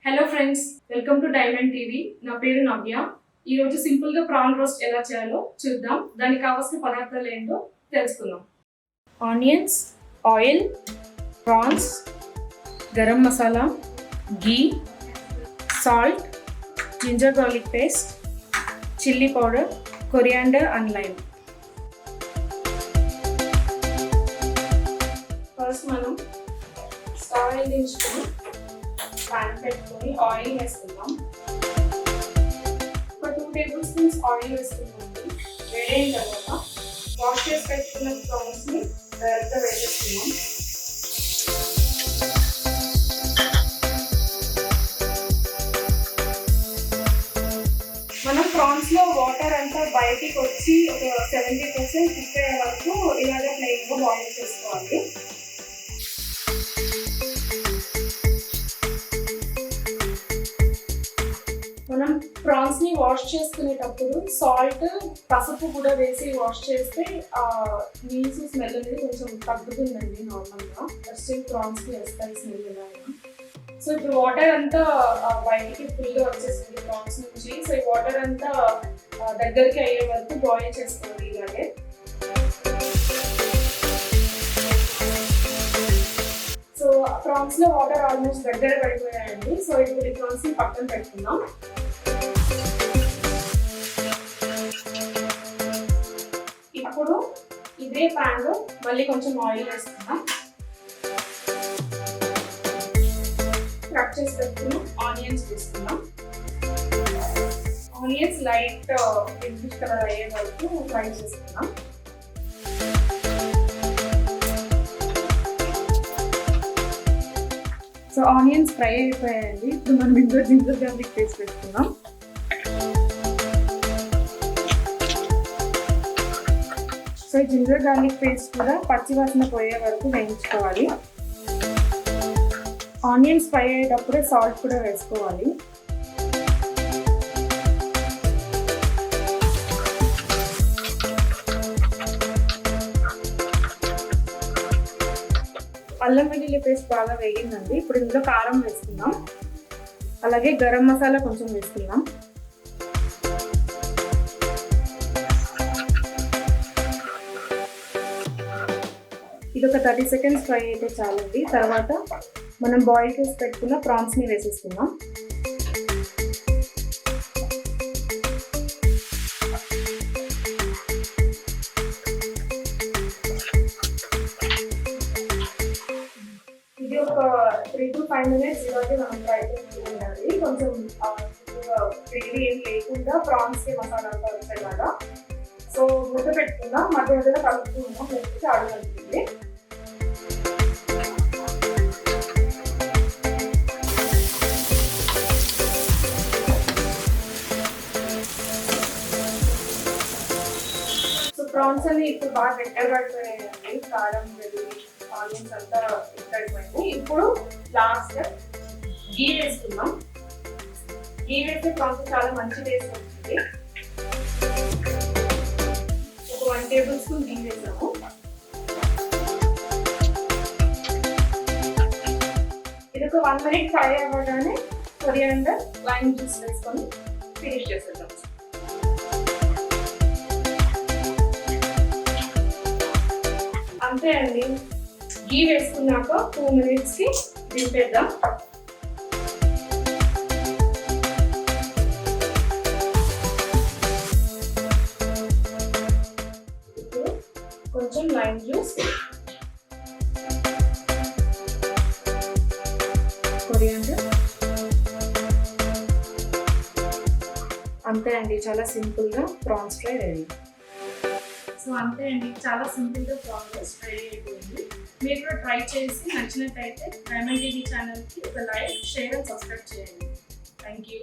Hello friends, welcome to diamond TV. నా పేరు నవ్య. ఈరోజు సింపుల్గా ప్రాన్ రోస్ట్ ఎలా చేయాలో చూద్దాం. దానికి కావాల్సిన పదార్థాలు ఏంటో తెలుసుకుందాం. Onions, oil, prawns, garam masala, ghee, salt, ginger garlic paste, chilli powder, coriander and lime. First మనం స్టవ్ వెలిగించుకొని ప్యాన్ పెట్టుకొని ఆయిల్ వేసుకుందాం. ఒక 2 టేబుల్ స్పూన్స్ ఆయిల్ వేసుకుందామండి. వేడైన తర్వాత వాష్ చేసి పెట్టుకున్న ప్రాన్స్ని డైరెక్ట్గా వేసేస్తున్నాం. మనం ప్రాన్స్లో వాటర్ అంతా బయటికి వచ్చి ఒక 70% కుక్ అయ్యే వరకు ఇలాగే ప్లేట్గా బాయిల్ చేసుకోవాలి. మనం ప్రాన్స్ని వాష్ చేసుకునేటప్పుడు సాల్ట్, పసుపు కూడా వేసి వాష్ చేస్తే నీసు స్మెల్ అనేది కొంచెం తగ్గుతుందండి. నార్మల్గా స్టిల్ ప్రాన్స్కి వేస్తాయి స్మెల్ ఎలా. సో ఇప్పుడు వాటర్ అంతా బయటికి ఫుల్గా వచ్చేసింది ప్రాన్స్ నుంచి. సో ఈ వాటర్ అంతా దగ్గరికి అయ్యే వరకు బాయిల్ చేసుకోవాలి ఇలాగే. సో ప్రాన్స్లో వాటర్ ఆల్మోస్ట్ దగ్గర పడిపోయాయండి. సో ఇప్పుడు ఈ ప్రాన్స్ని పక్కన పెట్టుకుందాం. ఇప్పుడు ఇదే ప్యాన్లో మళ్ళీ కొంచెం ఆయిల్ వేసుకుందాం. కట్ చేసి పెట్టుకుని ఆనియన్స్ వేసుకుందాం. ఆనియన్స్ లైట్ పింకిష్ కలర్ అయ్యే వరకు ఫ్రై చేసుకుందాం. సో ఆనియన్స్ ఫ్రై అయిపోయాయండి. ఇప్పుడు మనం ఇందులో జింజర్ గార్లిక్ పేస్ట్ వేసుకుందాం. సో జింజర్ గార్లిక్ పేస్ట్ కూడా పచ్చివాసన పోయే వరకు వేయించుకోవాలి. ఆనియన్స్ ఫ్రై అయ్యేటప్పుడే సాల్ట్ కూడా వేసుకోవాలి. అల్లం వెల్లుల్లి పేస్ట్ బాగా వేగిందండి. ఇప్పుడు ఇందులో కారం వేసుకుందాం. అలాగే గరం మసాలా కొంచెం వేసుకుందాం. ఇది ఒక 30 సెకండ్స్ ఫ్రై అయితే చాలండి. తర్వాత మనం బాయిల్ చేసి పెట్టుకున్న ప్రాన్స్ని వేసేసుకుందాం. ఇది ఒక 3 to 5 minutes ఇలాగే మనం ఫ్రై చేస్తూ ఉండాలి. కొంచెం గ్రేవీ ఏం లేకుండా ప్రాన్స్కి మసాలా అంతా వచ్చేలాగా. సో ముద్ద పెట్టుకుందాం. మధ్య మధ్యలో కలుపుతూ ఉన్నాం, లేకపోతే అడుగుతుంది. సో ప్రాన్స్ అన్ని ఇప్పుడు బాగా గట్టిగా పడిపోయాయండి. కారం, వెల్లుల్లి, ఆనియన్స్ అంతా పడిపోయింది. ఇప్పుడు లాస్ట్ ఘీ వేసుకుందాం. ఘీ వేస్తే ప్రాన్స్ చాలా మంచి టేస్ట్ వస్తుంది. ఒక 1 టేబుల్ స్పూన్ ఘీ వేసాము. ఇది ఒక 1 minute ఫ్రై అవ్వగానే కొరియాండర్, లైమ్ జ్యూస్ వేసుకొని ఫినిష్ చేసేద్దాం. అంతే అండి. ఘీ వేసుకున్నాక 2 minutesకి దింపేద్దాం. ఇప్పుడు కొంచెం లైమ్ జ్యూస్, కొరియాండర్. అంతే అండి, చాలా సింపుల్గా ప్రాన్స్ ఫ్రై రెడీ. సో అంతే అండి, చాలా సింపుల్గా ప్రాన్స్ ఫ్రై అయిపోయింది. మీరు కూడా ట్రై చేసి నచ్చినట్టయితే డైమండ్ టీవీ ఛానల్కి ఒక లైక్, షేర్ అండ్ సబ్స్క్రైబ్ చేయండి. Thank you.